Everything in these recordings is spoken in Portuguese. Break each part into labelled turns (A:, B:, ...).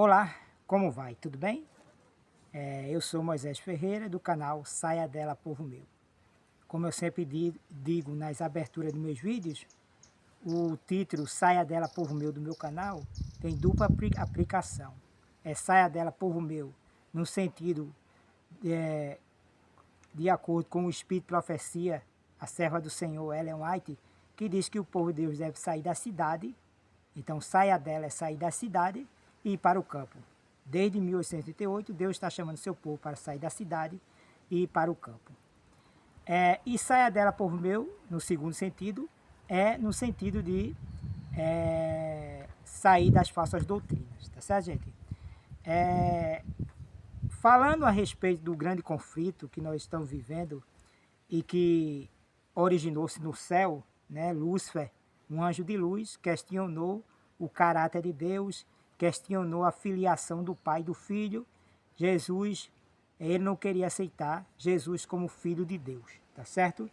A: Olá, como vai? Tudo bem? Eu sou Moisés Ferreira, do canal Saia Dela Povo Meu. Como eu sempre digo nas aberturas dos meus vídeos, o título Saia Dela Povo Meu do meu canal tem dupla aplicação. É Saia Dela Povo Meu, no sentido de acordo com o Espírito de Profecia, a serva do Senhor, Ellen White, que diz que o povo de Deus deve sair da cidade. Então, saia dela é sair da cidade e ir para o campo. Desde 1838, Deus está chamando seu povo para sair da cidade e ir para o campo. E saia dela, povo meu, no segundo sentido, no sentido de sair das falsas doutrinas, tá certo, gente? Falando a respeito do grande conflito que nós estamos vivendo e que originou-se no céu, né? Lúcifer, um anjo de luz, questionou o caráter de Deus, questionou a filiação do Pai e do Filho. Jesus, ele não queria aceitar Jesus como filho de Deus, tá certo?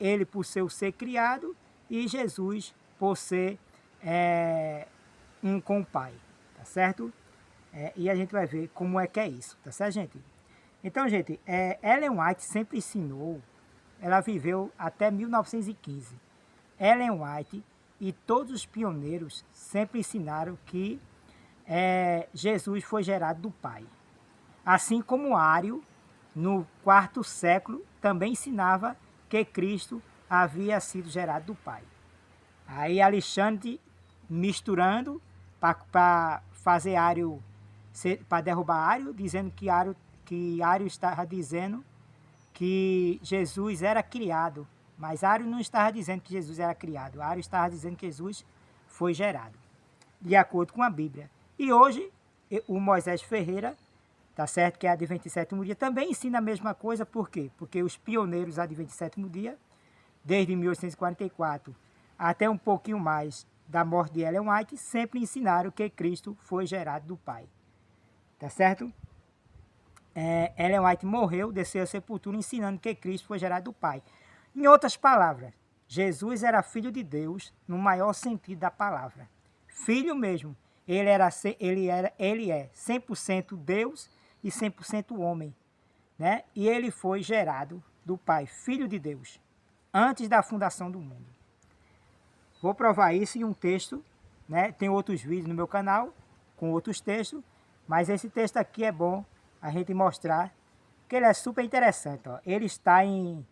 A: Ele por ser criado e Jesus por ser um com o Pai, tá certo? E a gente vai ver como é que é isso, tá certo, gente? Então, gente, Ellen White sempre ensinou, ela viveu até 1915. Ellen White e todos os pioneiros sempre ensinaram que Jesus foi gerado do Pai. Assim como Ário, no quarto século, também ensinava que Cristo havia sido gerado do Pai. Aí Alexandre misturando para fazer Ário, para derrubar Ário, dizendo que Ário estava dizendo que Jesus era criado, mas Ário não estava dizendo que Jesus era criado, Ário estava dizendo que Jesus foi gerado, de acordo com a Bíblia. E hoje, o Moisés Ferreira, tá certo, que é Adventista Sétimo Dia, também ensina a mesma coisa, por quê? Porque os pioneiros Adventistas Sétimo Dia, desde 1844 até um pouquinho mais da morte de Ellen White, sempre ensinaram que Cristo foi gerado do Pai, tá certo? Ellen White morreu, desceu à sepultura ensinando que Cristo foi gerado do Pai. Em outras palavras, Jesus era filho de Deus no maior sentido da palavra. Filho mesmo. Ele é 100% Deus e 100% homem, né? E ele foi gerado do Pai, filho de Deus, antes da fundação do mundo. Vou provar isso em um texto, né? Tem outros vídeos no meu canal com outros textos, mas esse texto aqui é bom a gente mostrar que ele é super interessante. Ó. Ele está em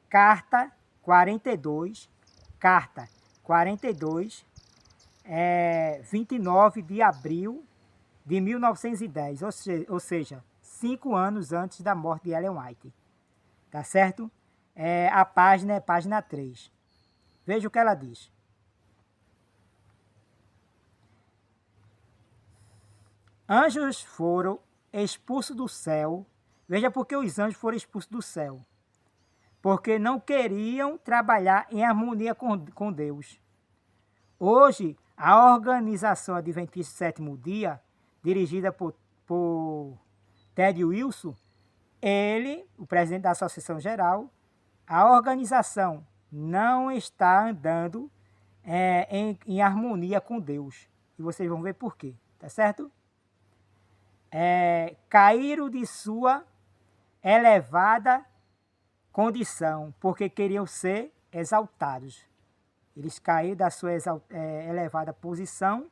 A: carta 42, 29 de abril de 1910, ou seja, 5 anos antes da morte de Ellen White. Tá certo? A página é página 3. Veja o que ela diz. Anjos foram expulsos do céu. Veja por que os anjos foram expulsos do céu. Porque não queriam trabalhar em harmonia com Deus. Hoje, a Organização Adventista Sétimo Dia, dirigida por Ted Wilson, ele, o presidente da Associação Geral, a organização não está andando em harmonia com Deus. E vocês vão ver por quê, tá certo? Caíram de sua elevada condição, porque queriam ser exaltados. Eles caíram da sua elevada posição,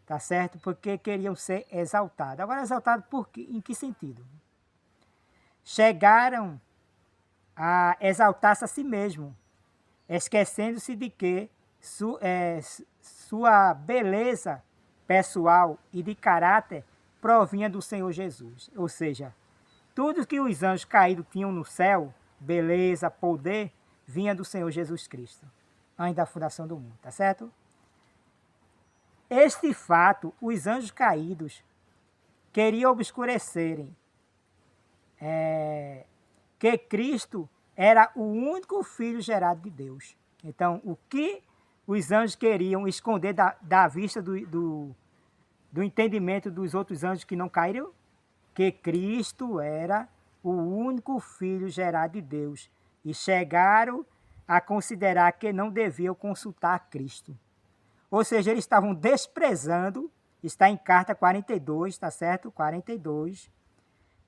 A: tá certo? Porque queriam ser exaltados. Agora, exaltados em que sentido? Chegaram a exaltar-se a si mesmo, esquecendo-se de que sua beleza pessoal e de caráter provinha do Senhor Jesus. Ou seja, tudo que os anjos caídos tinham no céu, beleza, poder, vinha do Senhor Jesus Cristo, antes da fundação do mundo, tá certo? Este fato, os anjos caídos queriam obscurecerem que Cristo era o único filho gerado de Deus. Então, o que os anjos queriam esconder da vista do entendimento dos outros anjos que não caíram? Que Cristo era o único filho gerado de Deus. E chegaram a considerar que não deviam consultar Cristo. Ou seja, eles estavam desprezando, está em carta 42, tá certo? 42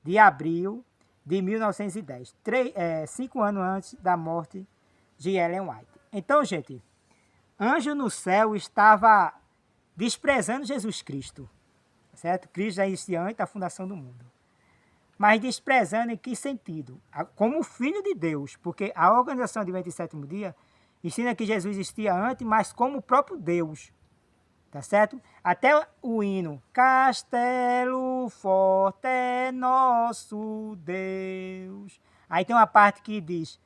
A: de abril de 1910, 5 anos antes da morte de Ellen White. Então, gente, anjo no céu estava desprezando Jesus Cristo, certo? Cristo já existia antes da fundação do mundo. Mas desprezando em que sentido? Como filho de Deus, porque a organização de 27º dia ensina que Jesus existia antes, mas como o próprio Deus, tá certo? Até o hino, Castelo forte é nosso Deus. Aí tem uma parte que diz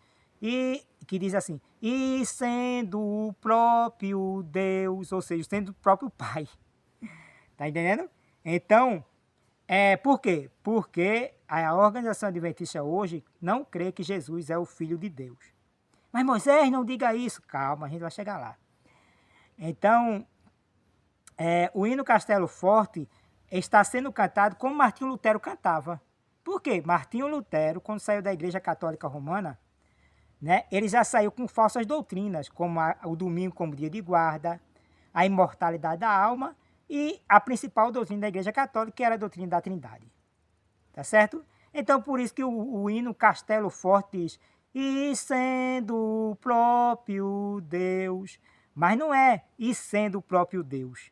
A: assim, e sendo o próprio Deus, ou seja, sendo o próprio Pai. Tá entendendo? Então, por quê? Porque a organização adventista hoje não crê que Jesus é o Filho de Deus. Mas Moisés, não diga isso. Calma, a gente vai chegar lá. Então, o hino Castelo Forte está sendo cantado como Martinho Lutero cantava. Por quê? Martinho Lutero, quando saiu da Igreja Católica Romana, né, ele já saiu com falsas doutrinas, como o domingo como dia de guarda, a imortalidade da alma e a principal doutrina da Igreja Católica, que era a doutrina da Trindade. Tá certo? Então, por isso que o hino Castelo Forte diz, e sendo o próprio Deus, mas não é e sendo o próprio Deus.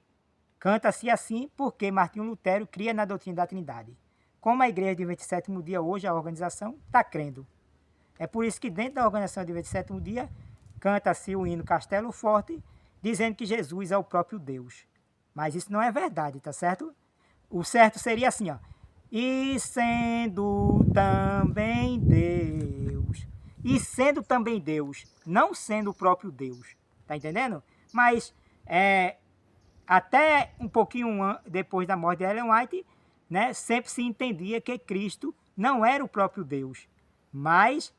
A: Canta-se assim porque Martinho Lutero cria na doutrina da Trindade. Como a igreja de 27º dia hoje, a organização, está crendo. É por isso que dentro da organização de 27º dia, canta-se o hino Castelo Forte, dizendo que Jesus é o próprio Deus. Mas isso não é verdade, tá certo? O certo seria assim, ó. E sendo também Deus. E sendo também Deus, não sendo o próprio Deus. Tá entendendo? Mas até um pouquinho depois da morte de Ellen White, né, sempre se entendia que Cristo não era o próprio Deus, mas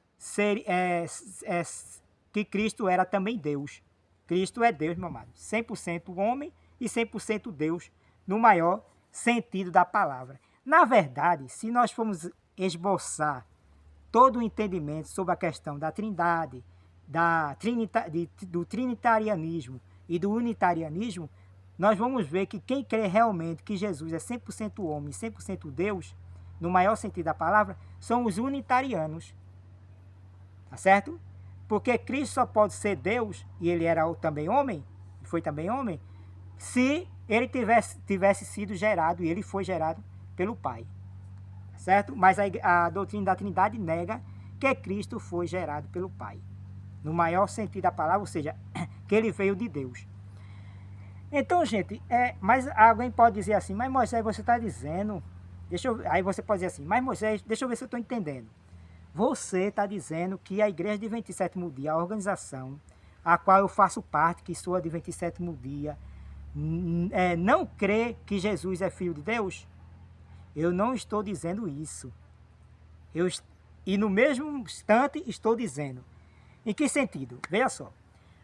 A: que Cristo era também Deus. Cristo é Deus, meu amado. 100% homem e 100% Deus, no maior sentido da palavra. Na verdade, se nós formos esboçar todo o entendimento sobre a questão da Trindade, do trinitarianismo e do unitarianismo, nós vamos ver que quem crê realmente que Jesus é 100% homem e 100% Deus, no maior sentido da palavra, são os unitarianos. Tá certo? Porque Cristo só pode ser Deus, e ele era também homem, foi também homem, se ele tivesse sido gerado, e ele foi gerado pelo Pai. Certo? Mas a doutrina da Trindade nega que Cristo foi gerado pelo Pai. No maior sentido da palavra, ou seja, que ele veio de Deus. Então, gente, mas alguém pode dizer assim, mas Moisés, você está dizendo... Aí você pode dizer assim, mas Moisés, deixa eu ver se eu estou entendendo. Você está dizendo que a Igreja de 27º dia, a organização, a qual eu faço parte, que sou a de 27º dia, não crê que Jesus é Filho de Deus? Eu não estou dizendo isso. E no mesmo instante estou dizendo. Em que sentido? Veja só.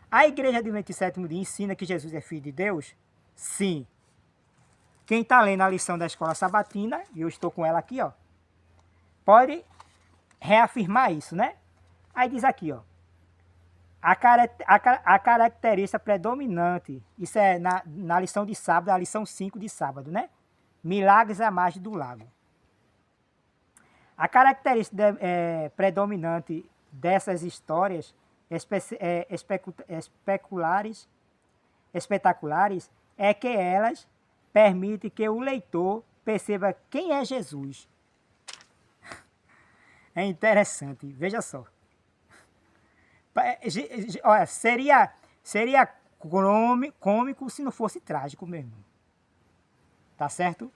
A: A Igreja de 27º dia ensina que Jesus é Filho de Deus? Sim. Quem está lendo a lição da Escola Sabatina, e eu estou com ela aqui, ó, pode reafirmar isso, né? Aí diz aqui, ó, a característica predominante, isso é na lição de sábado, a lição 5 de sábado, né? Milagres à margem do lago. A característica predominante dessas histórias espetaculares é que elas permitem que o leitor perceba quem é Jesus. É interessante, veja só. Olha, seria cômico se não fosse trágico mesmo. Tá certo?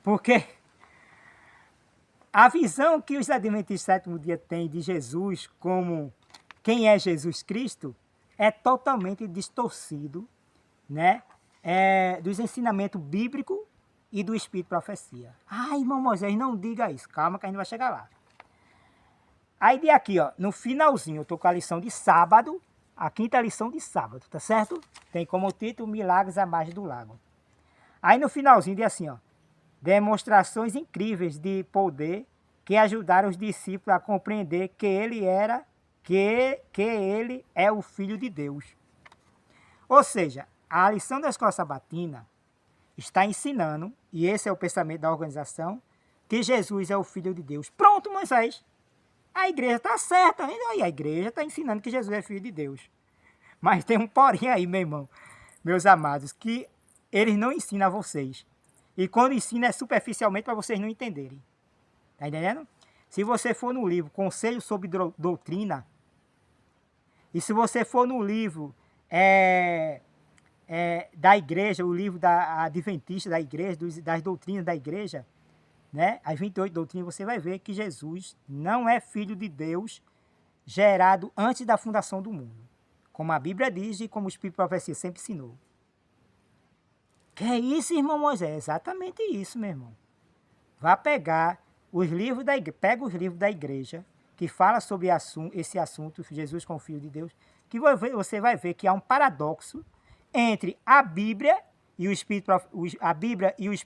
A: Porque a visão que os adventistas do 7º dia têm de Jesus como quem é Jesus Cristo é totalmente distorcido, né? Dos ensinamentos bíblicos e do Espírito de Profecia. Ai, irmão Moisés, não diga isso. Calma que a gente vai chegar lá. Aí de aqui, ó, no finalzinho, eu estou com a lição de sábado, a 5ª lição de sábado, tá certo? Tem como título Milagres à margem do lago. Aí no finalzinho diz assim, ó, demonstrações incríveis de poder que ajudaram os discípulos a compreender que ele é o Filho de Deus. Ou seja, a lição da escola sabatina está ensinando, e esse é o pensamento da organização, que Jesus é o Filho de Deus. Pronto, Moisés. A igreja está certa. E a igreja está ensinando que Jesus é Filho de Deus. Mas tem um porém aí, meu irmão, meus amados, que eles não ensinam a vocês. E quando ensina é superficialmente para vocês não entenderem. Está entendendo? Se você for no livro Conselho sobre Doutrina, e se você for no livro da igreja, o livro da Adventista da igreja, das doutrinas da igreja, né? As 28 doutrinas, você vai ver que Jesus não é Filho de Deus gerado antes da fundação do mundo. Como a Bíblia diz e como o Espírito de Profecia sempre ensinou. Que é isso, irmão Moisés? Exatamente isso, meu irmão. Vá pegar os livros da igreja, pega os livros da igreja, que fala sobre esse assunto, Jesus como Filho de Deus, que você vai ver que há um paradoxo entre a Bíblia e o Espírito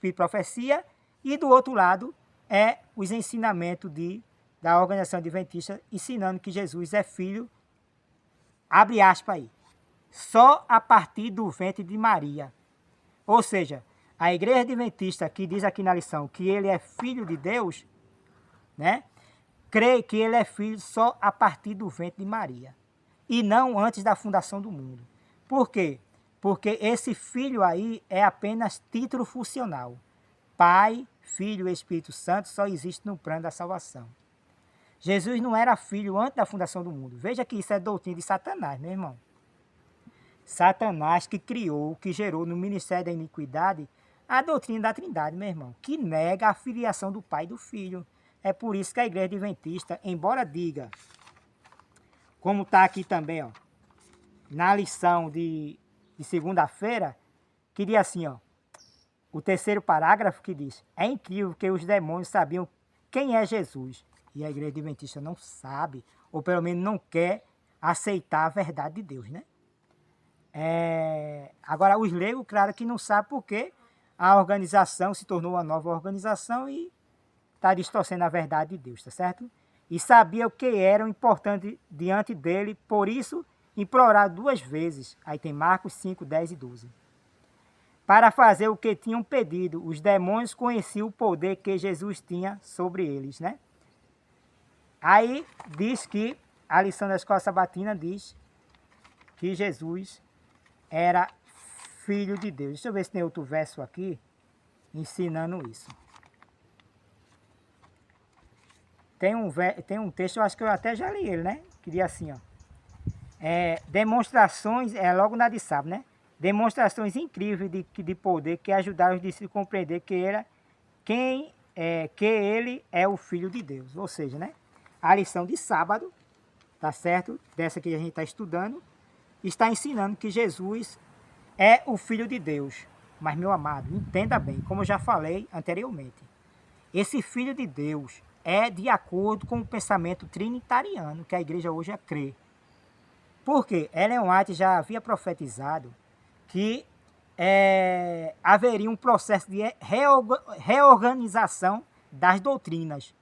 A: de Profecia, e do outro lado é os ensinamentos da organização adventista ensinando que Jesus é filho, abre aspas aí, só a partir do ventre de Maria. Ou seja, a igreja adventista que diz aqui na lição que ele é filho de Deus, né, crê que ele é filho só a partir do ventre de Maria e não antes da fundação do mundo. Por quê? Porque esse filho aí é apenas título funcional. Pai, Filho e Espírito Santo só existe no plano da salvação. Jesus não era filho antes da fundação do mundo. Veja que isso é doutrina de Satanás, meu irmão. Satanás que criou, que gerou no ministério da iniquidade a doutrina da Trindade, meu irmão, que nega a filiação do Pai e do Filho. É por isso que a igreja adventista, embora diga, como está aqui também, ó, na lição de segunda-feira, que diz assim, ó, o terceiro parágrafo que diz: é incrível que os demônios sabiam quem é Jesus. E a igreja adventista não sabe, ou pelo menos não quer aceitar a verdade de Deus, né? Agora, os leigos, claro que não sabem porque a organização se tornou uma nova organização e está distorcendo a verdade de Deus, tá certo? E sabia o que era importante diante dele, por isso implorar 2 vezes. Aí tem Marcos 5, 10 e 12. Para fazer o que tinham pedido, os demônios conheciam o poder que Jesus tinha sobre eles, né? Aí diz que a lição da escola sabatina diz que Jesus era filho de Deus. Deixa eu ver se tem outro verso aqui ensinando isso. Tem um texto, eu acho que eu até já li ele, né? Que diz assim, ó. Demonstrações, logo na de sábado, né? Demonstrações incríveis de poder que ajudaram os discípulos a compreender que ele é o Filho de Deus. Ou seja, né? A lição de sábado, tá certo? Dessa que a gente está estudando, está ensinando que Jesus é o Filho de Deus. Mas, meu amado, entenda bem, como eu já falei anteriormente, esse Filho de Deus é de acordo com o pensamento trinitariano que a igreja hoje crê. Porque Ellen White já havia profetizado que haveria um processo de reorganização das doutrinas.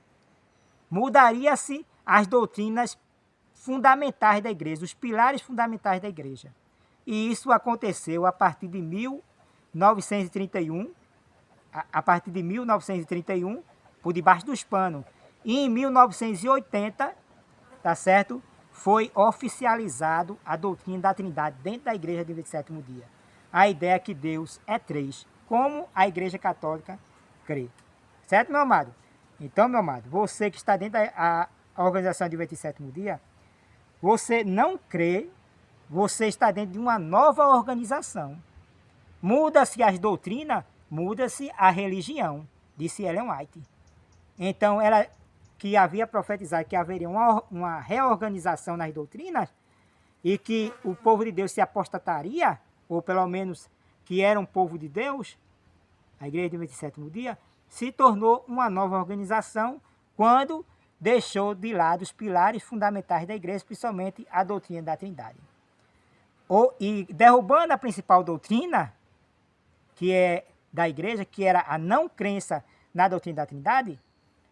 A: Mudaria-se as doutrinas fundamentais da igreja, os pilares fundamentais da igreja. E isso aconteceu a partir de 1931, por debaixo dos panos. E em 1980, tá certo? Foi oficializado a doutrina da Trindade dentro da igreja do 27º dia. A ideia é que Deus é 3, como a igreja católica crê. Certo, meu amado? Então, meu amado, você que está dentro da organização do 27º dia, você não crê, você está dentro de uma nova organização. Muda-se as doutrinas, muda-se a religião, disse Ellen White. Então, ela que havia profetizado que haveria uma reorganização nas doutrinas e que o povo de Deus se apostataria, ou pelo menos que era um povo de Deus, a igreja do 27º dia, se tornou uma nova organização quando deixou de lado os pilares fundamentais da igreja, principalmente a doutrina da Trindade. E derrubando a principal doutrina, que é da igreja, que era a não crença na doutrina da Trindade,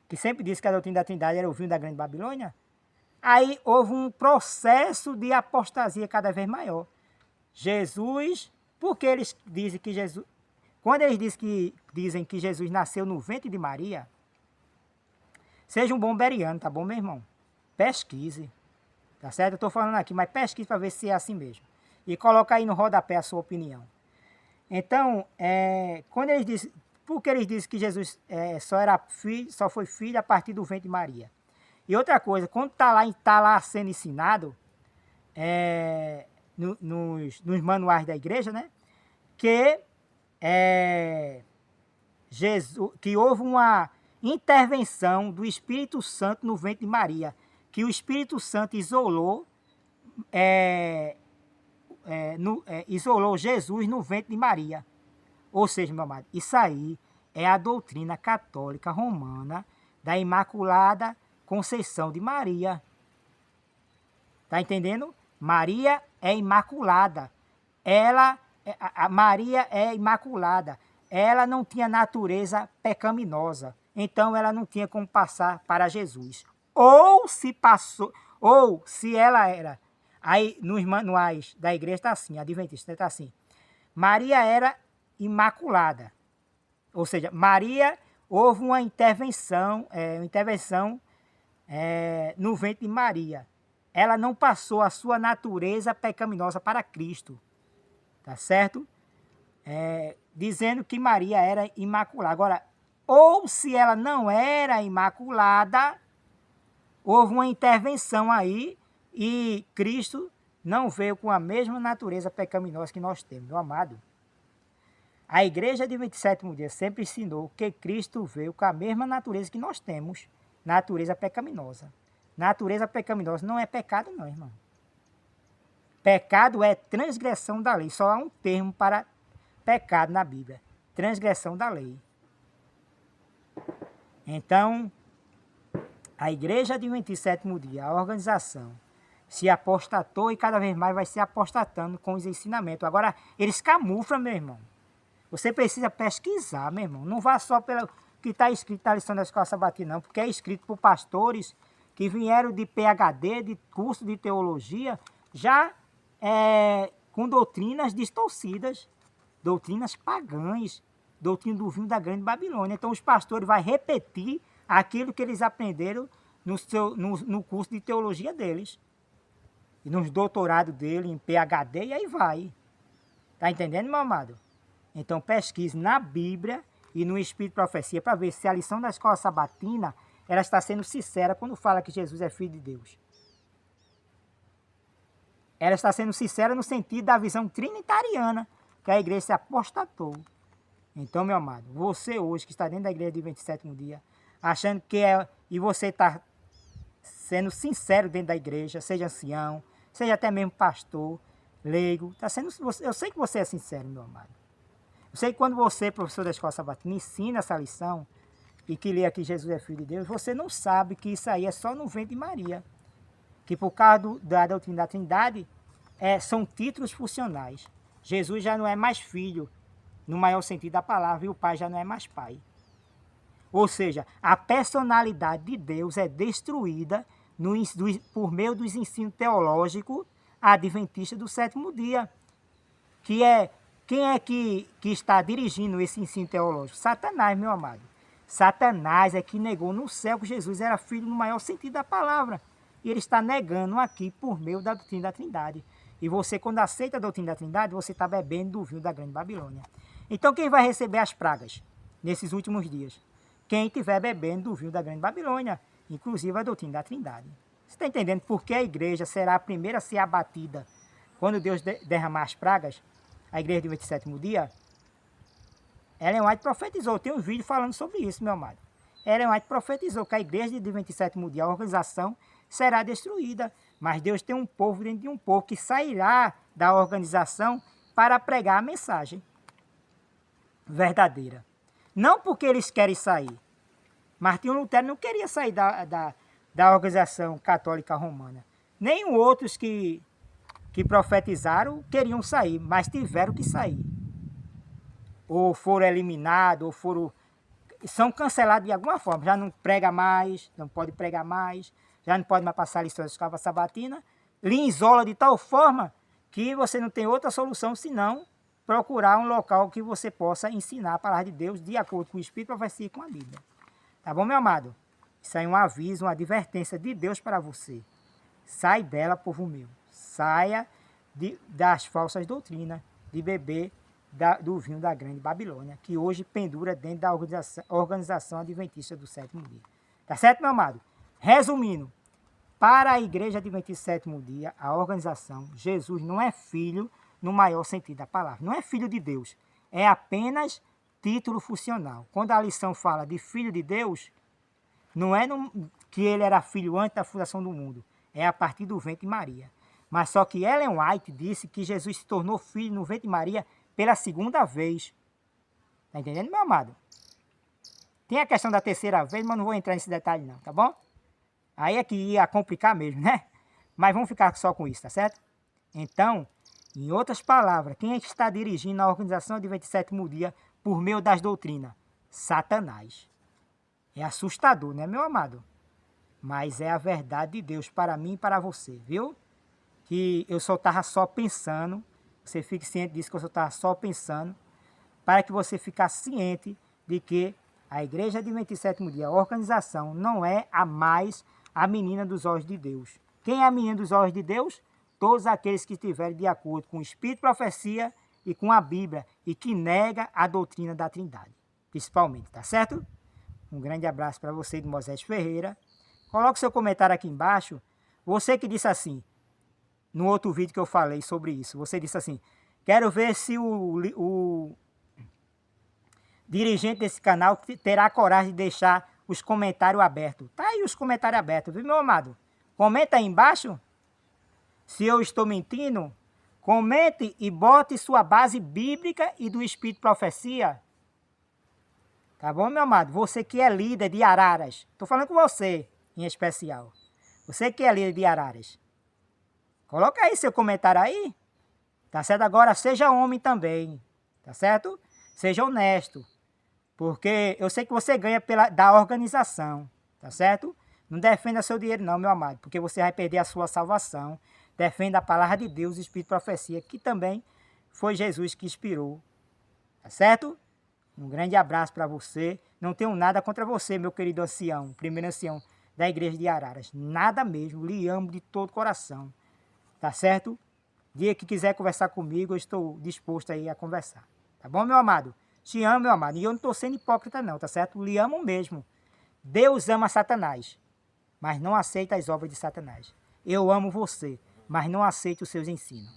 A: que sempre disse que a doutrina da Trindade era o vinho da grande Babilônia, aí houve um processo de apostasia cada vez maior. Jesus por que eles dizem que Jesus... Quando eles dizem que Jesus nasceu no ventre de Maria, seja um bom beriano, tá bom, meu irmão? Pesquise, tá certo? Eu estou falando aqui, mas pesquise para ver se é assim mesmo. E coloca aí no rodapé a sua opinião. Então, quando eles dizem... Por que eles dizem que Jesus só foi filho a partir do ventre de Maria? E outra coisa, quando tá lá sendo ensinado, nos manuais da igreja, né? Que que houve uma intervenção do Espírito Santo no ventre de Maria, que o Espírito Santo isolou Jesus no ventre de Maria. Ou seja, meu amado, isso aí é a doutrina católica romana da Imaculada Conceição de Maria. Tá entendendo? Maria é imaculada. Maria é imaculada. Ela não tinha natureza pecaminosa. Então ela não tinha como passar para Jesus. Ou se ela era. Aí nos manuais da igreja está assim, adventista está assim. Maria era imaculada. Ou seja, Maria houve uma intervenção no ventre de Maria. Ela não passou a sua natureza pecaminosa para Cristo. Tá certo? Dizendo que Maria era imaculada. Agora, ou se ela não era imaculada, houve uma intervenção aí e Cristo não veio com a mesma natureza pecaminosa que nós temos, meu amado. A igreja de 27º dia sempre ensinou que Cristo veio com a mesma natureza que nós temos, natureza pecaminosa. Natureza pecaminosa não é pecado não, irmão. Pecado é transgressão da lei. Só há um termo para pecado na Bíblia. Transgressão da lei. Então, a igreja de 27º dia, a organização, se apostatou e cada vez mais vai se apostatando com os ensinamentos. Agora, eles camuflam, meu irmão. Você precisa pesquisar, meu irmão. Não vá só pelo que está escrito na lição da Escola Sabatina, não. Porque é escrito por pastores que vieram de PhD, de curso de teologia, já com doutrinas distorcidas, doutrinas pagãs, doutrina do vinho da grande Babilônia. Então os pastores vão repetir aquilo que eles aprenderam no curso de teologia deles. E nos doutorados dele, em PhD, e aí vai. Tá entendendo, meu amado? Então pesquise na Bíblia e no Espírito de Profecia para ver se a lição da Escola Sabatina ela está sendo sincera quando fala que Jesus é Filho de Deus. Ela está sendo sincera no sentido da visão trinitariana que a igreja se apostatou. Então, meu amado, você hoje que está dentro da igreja de 27º dia, achando que e você está sendo sincero dentro da igreja, seja ancião, seja até mesmo pastor, leigo, eu sei que você é sincero, meu amado. Eu sei que quando você, professor da Escola Sabatina, ensina essa lição e que lê aqui Jesus é Filho de Deus, você não sabe que isso aí é só no ventre de Maria. Que por causa da doutrina da Trindade, são títulos funcionais. Jesus já não é mais filho, no maior sentido da palavra, e o pai já não é mais pai. Ou seja, a personalidade de Deus é destruída por meio dos ensinos teológicos adventistas do 7º dia. Quem é que está dirigindo esse ensino teológico? Satanás, meu amado. Satanás é que negou no céu que Jesus era filho no maior sentido da palavra. E ele está negando aqui por meio da doutrina da Trindade. E você, quando aceita a doutrina da Trindade, você está bebendo do vinho da grande Babilônia. Então, quem vai receber as pragas nesses últimos dias? Quem estiver bebendo do vinho da grande Babilônia, inclusive a doutrina da Trindade. Você está entendendo por que a igreja será a primeira a ser abatida quando Deus derramar as pragas? A igreja de 27º dia? Ellen White profetizou. Tem um vídeo falando sobre isso, meu amado. Ellen White profetizou que a igreja de 27º dia, a organização, será destruída. Mas Deus tem um povo dentro de um povo que sairá da organização para pregar a mensagem verdadeira. Não porque eles querem sair. Martinho Lutero não queria sair da organização católica romana. Nem outros que profetizaram queriam sair, mas tiveram que sair. Ou foram eliminados, são cancelados de alguma forma. Já não prega mais, não pode pregar mais, já não pode mais passar lições de Escola Sabatina. Lhe isola de tal forma que você não tem outra solução senão procurar um local que você possa ensinar a palavra de Deus de acordo com o Espírito, profecia e com a Bíblia. Tá bom, meu amado? Isso aí é um aviso, uma advertência de Deus para você. Sai dela, povo meu. Saia das falsas doutrinas, de beber do vinho da grande Babilônia, que hoje pendura dentro da organização adventista do sétimo dia. Tá certo, meu amado? Resumindo, para a Igreja Adventista do sétimo dia, a organização, Jesus não é filho no maior sentido da palavra. Não é filho de Deus. É apenas título funcional. Quando a lição fala de filho de Deus, não é que ele era filho antes da fundação do mundo. É a partir do ventre de Maria. Mas só que Ellen White disse que Jesus se tornou filho no ventre de Maria pela segunda vez. Tá entendendo, meu amado? Tem a questão da terceira vez, mas não vou entrar nesse detalhe não, tá bom? Aí é que ia complicar mesmo, né? Mas vamos ficar só com isso, tá certo? Então, em outras palavras, quem é que está dirigindo a organização de 27º dia por meio das doutrinas? Satanás. É assustador, né, meu amado? Mas é a verdade de Deus para mim e para você, viu? Que eu só estava só pensando, você fique ciente disso, que eu só estava só pensando, para que você ficasse ciente de que a Igreja de 27º dia, a organização, não é a mais a menina dos olhos de Deus. Quem é a menina dos olhos de Deus? Todos aqueles que estiverem de acordo com o Espírito, profecia e com a Bíblia e que nega a doutrina da Trindade, principalmente, tá certo? Um grande abraço para você de Moisés Ferreira. Coloque seu comentário aqui embaixo. Você que disse assim, no outro vídeo que eu falei sobre isso, você disse assim, quero ver se o dirigente desse canal terá coragem de deixar os comentários abertos. Tá aí os comentários abertos, viu, meu amado? Comenta aí embaixo. Se eu estou mentindo, comente e bote sua base bíblica e do Espírito Profecia. Tá bom, meu amado? Você que é líder de Araras. Estou falando com você, em especial. Você que é líder de Araras. Coloca aí seu comentário aí. Tá certo? Agora seja homem também. Tá certo? Seja honesto. Porque eu sei que você ganha da organização. Tá certo? Não defenda seu dinheiro não, meu amado. Porque você vai perder a sua salvação. Defenda a palavra de Deus, o Espírito de Profecia, que também foi Jesus que inspirou. Tá certo? Um grande abraço para você. Não tenho nada contra você, meu querido ancião, primeiro ancião da Igreja de Araras. Nada mesmo. Lhe amo de todo o coração. Tá certo? Dia que quiser conversar comigo, eu estou disposto aí a conversar. Tá bom, meu amado? Te amo, meu amado. E eu não estou sendo hipócrita não, tá certo? Lhe amo mesmo. Deus ama Satanás, mas não aceita as obras de Satanás. Eu amo você, mas não aceito os seus ensinos.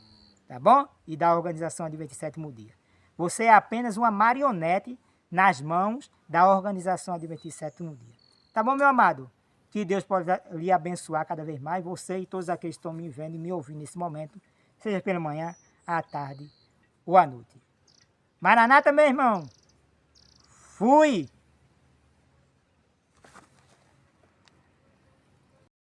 A: Tá bom? E da organização Adventista do sétimo dia. Você é apenas uma marionete nas mãos da organização Adventista do sétimo dia. Tá bom, meu amado? Que Deus possa lhe abençoar cada vez mais, você e todos aqueles que estão me vendo e me ouvindo nesse momento, seja pela manhã, à tarde ou à noite. Maranata, meu irmão! Fui!